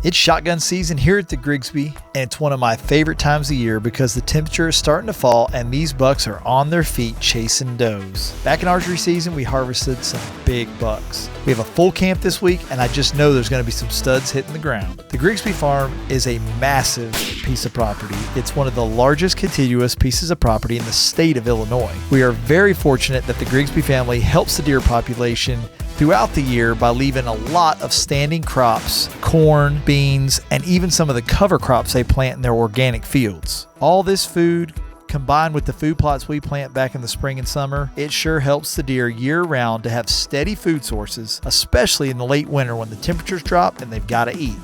It's shotgun season here at the Grigsby, and it's one of my favorite times of year because the temperature is starting to fall and these bucks are on their feet chasing does. Back in archery season, we harvested some big bucks. We have a full camp this week, and I just know there's going to be some studs hitting the ground. The Grigsby farm is a massive piece of property. It's one of the largest contiguous pieces of property in the state of Illinois. We are very fortunate that the Grigsby family helps the deer population throughout the year by leaving a lot of standing crops, corn, beans, and even some of the cover crops they plant in their organic fields. All this food, combined with the food plots we plant back in the spring and summer, it sure helps the deer year-round to have steady food sources, especially in the late winter when the temperatures drop and they've got to eat.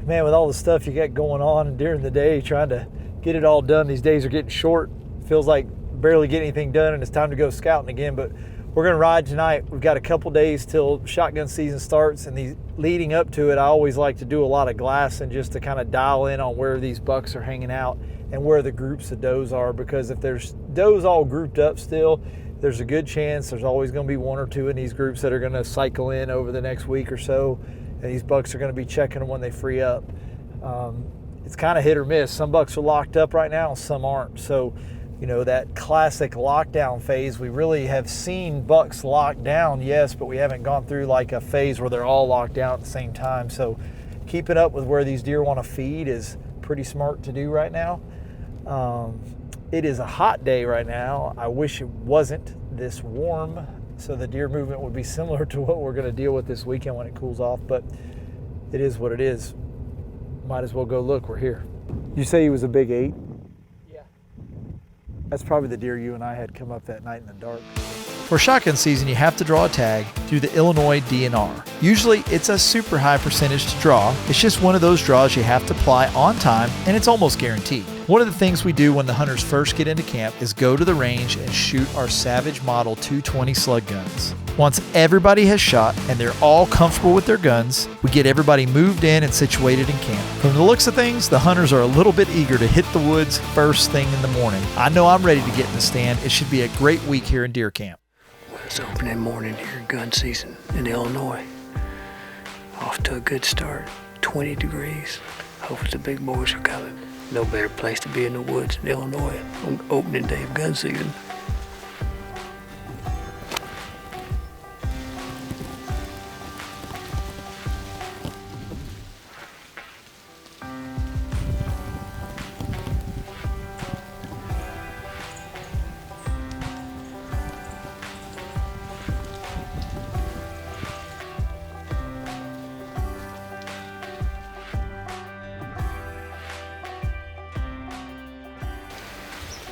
Man, with all the stuff you got going on during the day, trying to get it all done, these days are getting short. Feels like barely get anything done and it's time to go scouting again, but we're going to ride tonight. We've got a couple days till shotgun season starts, and leading up to it, I always like to do a lot of glassing just to kind of dial in on where these bucks are hanging out and where the groups of does are, because if there's does all grouped up still, there's a good chance there's always going to be one or two in these groups that are going to cycle in over the next week or so, and these bucks are going to be checking them when they free up. It's kind of hit or miss. Some bucks are locked up right now and some aren't. So you know, that classic lockdown phase, we really have seen bucks locked down, yes, but we haven't gone through like a phase where they're all locked down at the same time. So keeping up with where these deer want to feed is pretty smart to do right now. It is a hot day right now. I wish it wasn't this warm, so the deer movement would be similar to what we're going to deal with this weekend when it cools off, but it is what it is. Might as well go look. We're here. You say he was a big 8? That's probably the deer you and I had come up that night in the dark. For shotgun season, you have to draw a tag through the Illinois.This. Usually, it's a super high percentage to draw. It's just one of those draws you have to apply on time, and it's almost guaranteed. One of the things we do when the hunters first get into camp is go to the range and shoot our Savage Model 220 slug guns. Once everybody has shot and they're all comfortable with their guns, we get everybody moved in and situated in camp. From the looks of things, the hunters are a little bit eager to hit the woods first thing in the morning. I know I'm ready to get in the stand. It should be a great week here in deer camp. It's opening morning here in gun season in Illinois. Off to a good start. 20 degrees. Hopefully the big boys are coming. No better place to be in the woods in Illinois on opening day of gun season.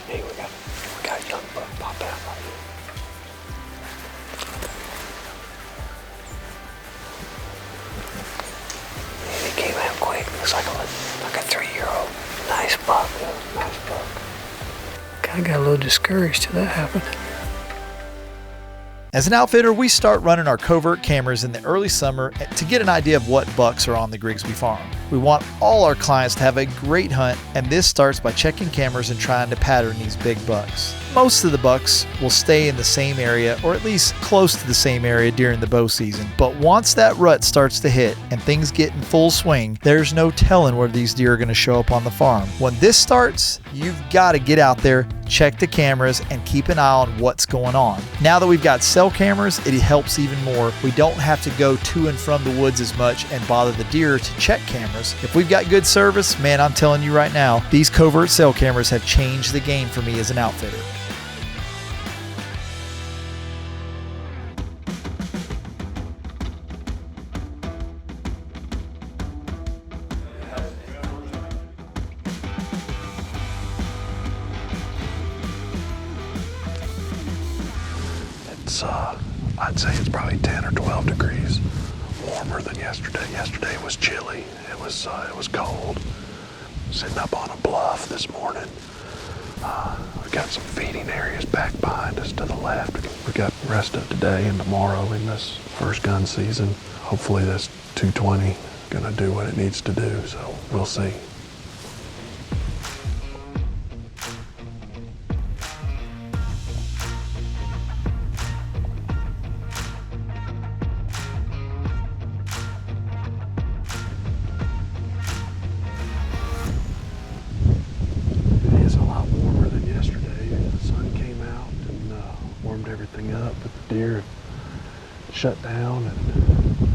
Hey, we got a young buck pop out right here. Man, he came out quick. Looks like a 3-year-old. Nice buck, though. Nice buck. Kind of got a little discouraged till that happened. As an outfitter, we start running our covert cameras in the early summer to get an idea of what bucks are on the Grigsby farm. We want all our clients to have a great hunt, and this starts by checking cameras and trying to pattern these big bucks. Most of the bucks will stay in the same area, or at least close to the same area during the bow season. But once that rut starts to hit and things get in full swing, there's no telling where these deer are going to show up on the farm. When this starts, you've got to get out there, check the cameras, and keep an eye on what's going on. Now that we've got cell cameras, it helps even more. We don't have to go to and from the woods as much and bother the deer to check cameras. If we've got good service, man, I'm telling you right now, these covert cell cameras have changed the game for me as an outfitter. I'd say it's probably 10 or 12 degrees warmer than yesterday. Yesterday was chilly. It was cold. Sitting up on a bluff this morning. We've got some feeding areas back behind us to the left. We got the rest of today and tomorrow in this first gun season. Hopefully this 220 gonna do what it needs to do, so we'll see. deer have shut down, and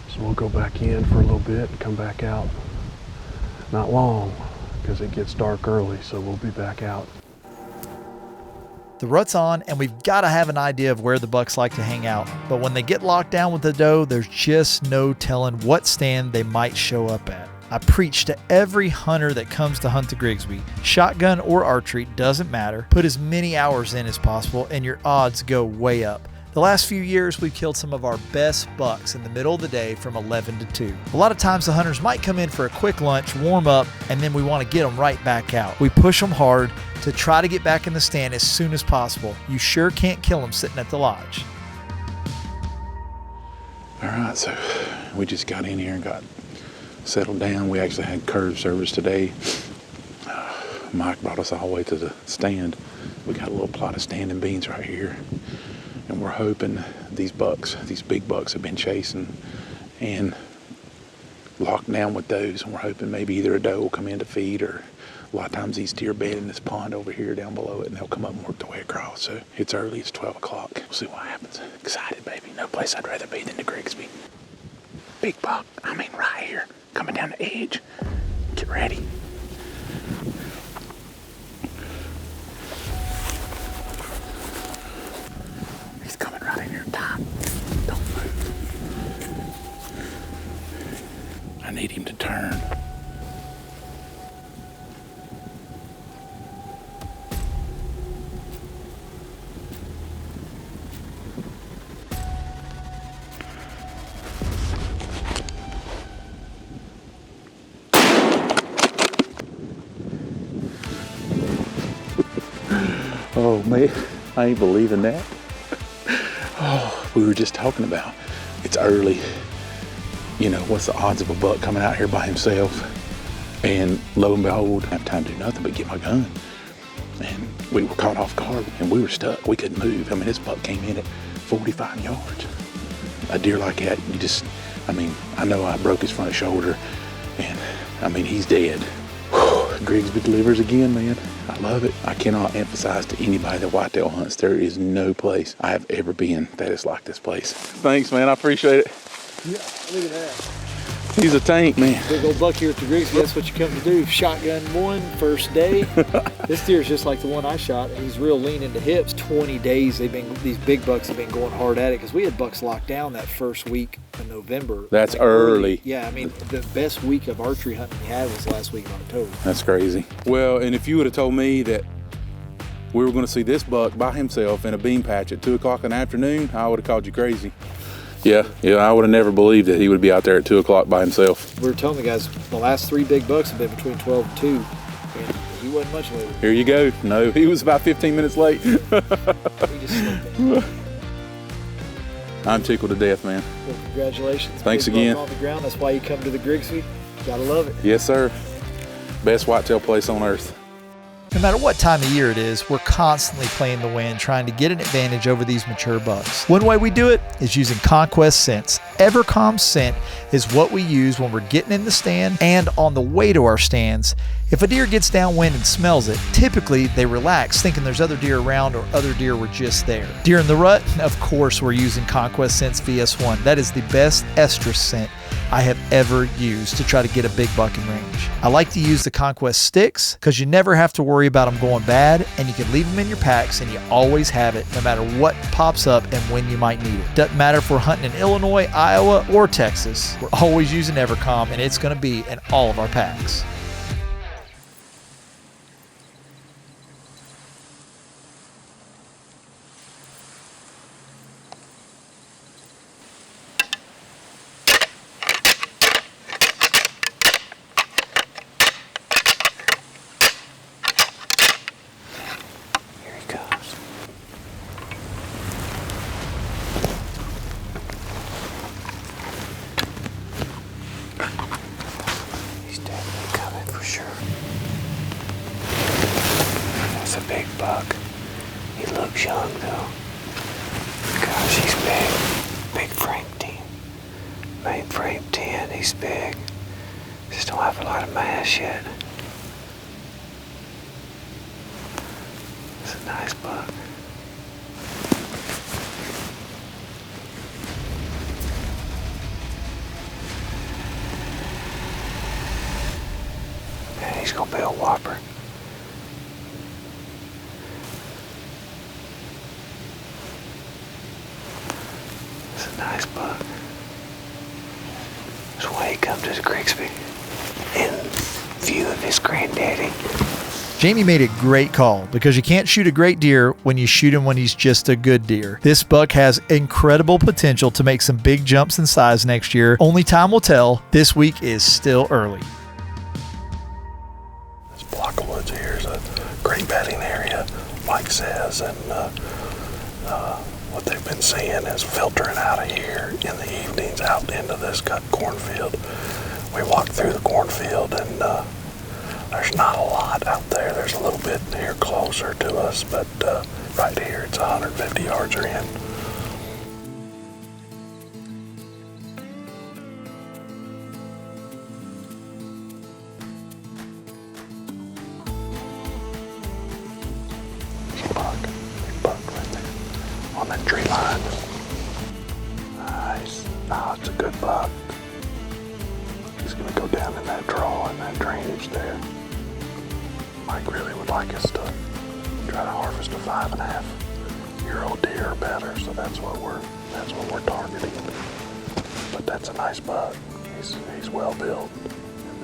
so we'll go back in for a little bit and come back out. Not long, because it gets dark early, so we'll be back out. The rut's on, and we've got to have an idea of where the bucks like to hang out. But when they get locked down with the doe, there's just no telling what stand they might show up at. I preach to every hunter that comes to hunt the Grigsby. Shotgun or archery, doesn't matter. Put as many hours in as possible, and your odds go way up. The last few years, we've killed some of our best bucks in the middle of the day from 11 to 2. A lot of times the hunters might come in for a quick lunch, warm up, and then we want to get them right back out. We push them hard to try to get back in the stand as soon as possible. You sure can't kill them sitting at the lodge. All right, so we just got in here and got settled down. We actually had curb service today. Mike brought us all the way to the stand. We got a little plot of standing beans right here. And we're hoping these bucks, these big bucks have been chasing and locked down with does. And we're hoping maybe either a doe will come in to feed, or a lot of times these deer bed in this pond over here down below it, and they'll come up and work their way across. So it's early, it's 12 o'clock. We'll see what happens. Excited, baby. No place I'd rather be than the Grigsby. Big buck, I mean right here, coming down the edge. Get ready. He's coming right in here tight. Don't move. I need him to turn. Oh man, I ain't believing that. Oh, we were just talking about, it's early. You know, what's the odds of a buck coming out here by himself? And lo and behold, I have time to do nothing but get my gun. And we were caught off guard and we were stuck. We couldn't move. I mean, this buck came in at 45 yards. A deer like that, you just, I mean, I know I broke his front shoulder, and I mean, he's dead. Grigsby delivers again, man. I love it. I cannot emphasize to anybody that whitetail hunts, there is no place I have ever been that is like this place. Thanks, man. I appreciate it. Yeah, look at that. He's a tank, man. Big old buck here at the Grigsby. That's what you come to do. Shotgun one, first day. This deer is just like the one I shot. He's real lean into hips. 20 days these big bucks have been going hard at it, because we had bucks locked down that first week in November. That's like early. Yeah, I mean, the best week of archery hunting we had was last week in October. That's crazy. Well, and if you would have told me that we were going to see this buck by himself in a bean patch at 2 o'clock in the afternoon, I would have called you crazy. Yeah, I would have never believed that he would be out there at 2 o'clock by himself. We were telling the guys the last 3 big bucks have been between 12 and 2, and he wasn't much later. Here you go. No, he was about 15 minutes late. He just slipped in. I'm tickled to death, man. Well, congratulations. Thanks big again. buck on the ground. That's why you come to the Grigsby. Gotta love it. Yes, sir. Best whitetail place on earth. No matter what time of year it is, we're constantly playing the wind, trying to get an advantage over these mature bucks. One way we do it is using Conquest scents. Evercalm scent is what we use when we're getting in the stand and on the way to our stands. If a deer gets downwind and smells it, typically they relax, thinking there's other deer around or other deer were just there. Deer in the rut, of course we're using Conquest Scents VS1. That is the best estrus scent I have ever used to try to get a big buck in range. I like to use the Conquest sticks because you never have to worry about them going bad, and you can leave them in your packs and you always have it no matter what pops up and when you might need it. Doesn't matter if we're hunting in Illinois, Iowa, or Texas. We're always using Evercalm, and it's going to be in all of our packs. Big buck. He looks young though. Gosh, he's big. Big frame 10. Main frame 10, he's big. Just don't have a lot of mass yet. It's a nice buck. He's gonna be a whopper. It's a nice buck. That's why he comes to Grigsby in view of his granddaddy. Jamie made a great call because you can't shoot a great deer when you shoot him when he's just a good deer. This buck has incredible potential to make some big jumps in size next year. Only time will tell. This week is still early. This block of woods here is a great bedding area, Mike says, and what they've been seeing is filtering out of here in the evenings out into this cut cornfield. We walked through the cornfield and there's not a lot out there. There's a little bit here closer to us, but right here it's 150 yards or in. Big buck right there on that tree line. Nice. Oh, it's a good buck. He's gonna go down in that draw and that drainage there. Mike really would like us to try to harvest a 5.5-year-old deer or better, so that's what we're targeting. But that's a nice buck. He's well built.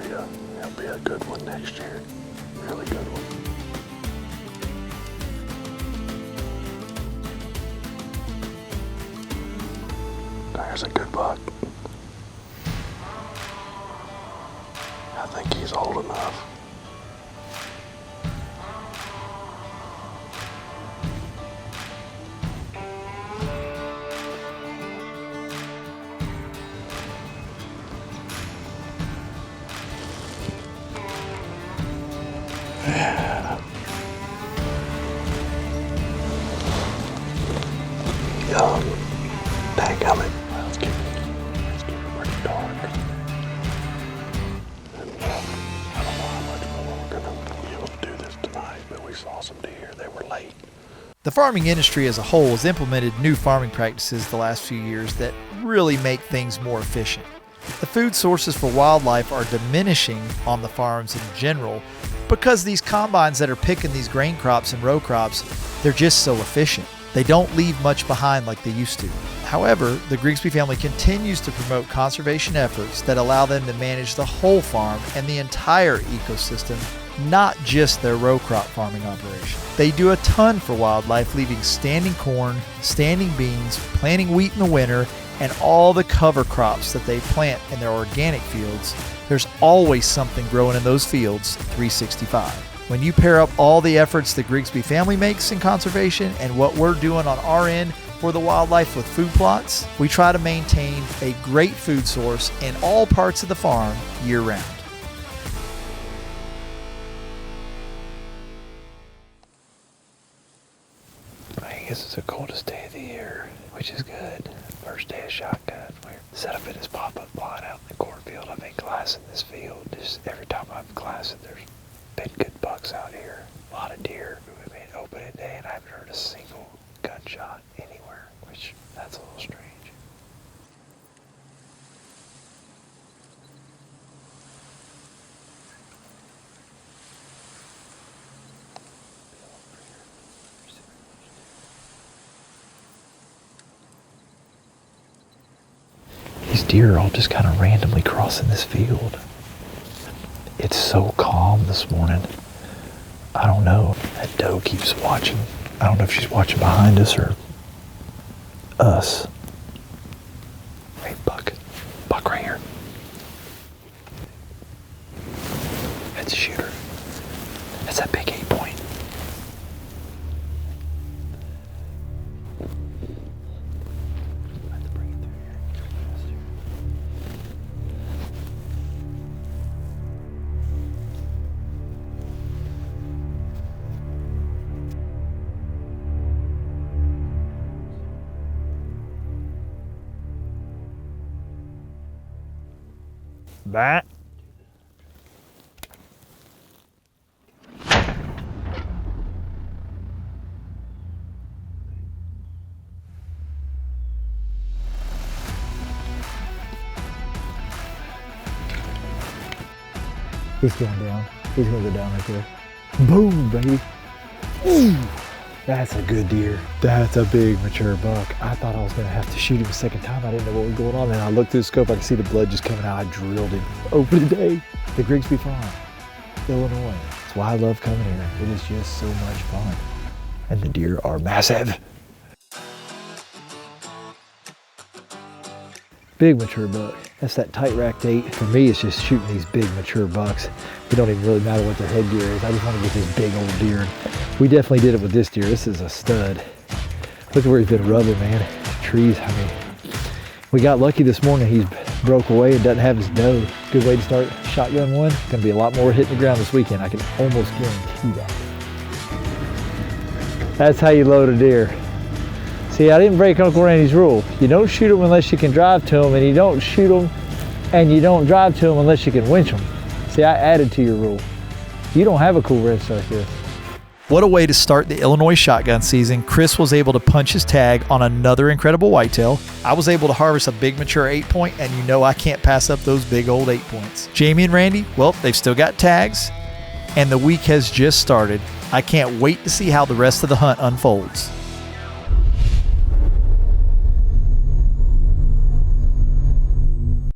He'll be a good one next year. Really good one. There's a good buck. I think he's old enough. Yeah. Young. Dadgummit. Let's get it pretty dark. And I don't know how much more we're gonna be able to do this tonight, but we saw some deer. They were late. The farming industry as a whole has implemented new farming practices the last few years that really make things more efficient. The food sources for wildlife are diminishing on the farms in general because these combines that are picking these grain crops and row crops, they're just so efficient. They don't leave much behind like they used to. However, the Grigsby family continues to promote conservation efforts that allow them to manage the whole farm and the entire ecosystem, not just their row crop farming operation. They do a ton for wildlife, leaving standing corn, standing beans, planting wheat in the winter, and all the cover crops that they plant in their organic fields. There's always something growing in those fields 365. When you pair up all the efforts the Grigsby family makes in conservation and what we're doing on our end for the wildlife with food plots, we try to maintain a great food source in all parts of the farm year-round. I guess it's the coldest day of the year, which is good. First day of shotgun. We're set up in this pop-up plot out in the cornfield. I've been glassing this field. Just every time I've glassed it, there's been good bucks out here. A lot of deer. We've been open today and I haven't heard a single gunshot anywhere, which that's a little strange. These deer are all just kind of randomly crossing this field. It's so calm this morning. I don't know. That doe keeps watching. I don't know if she's watching behind us or us. Hey, buck. Buck right here. That's a shooter. That's that big 8-point. That. He's going down. He's gonna go down right there. Boom, baby. Ooh, that's a good deer. That's a big mature buck. I thought I was gonna have to shoot him a second time. I didn't know what was going on. And I looked through the scope, I could see the blood just coming out. I drilled him over the day. The Grigsby Farm, Illinois. That's why I love coming here. It is just so much fun. And the deer are massive. Big mature buck. That's that tight racked 8. For me, it's just shooting these big mature bucks. It don't even really matter what their headgear is. I just want to get this big old deer. And we definitely did it with this deer. This is a stud. Look at where he's been rubbing, man. Trees, I mean, we got lucky this morning. He's broke away and doesn't have his doe. Good way to start shotgun one. Gonna be a lot more hitting the ground this weekend. I can almost guarantee that. That's how you load a deer. See, I didn't break Uncle Randy's rule. You don't shoot them unless you can drive to them, and you don't shoot them and you don't drive to them unless you can winch them. See, I added to your rule. You don't have a cool red star here. What a way to start the Illinois shotgun season. Chris was able to punch his tag on another incredible whitetail. I was able to harvest a big mature 8-point, and you know I can't pass up those big old 8-points. Jamie and Randy, well, they've still got tags, and the week has just started. I can't wait to see how the rest of the hunt unfolds.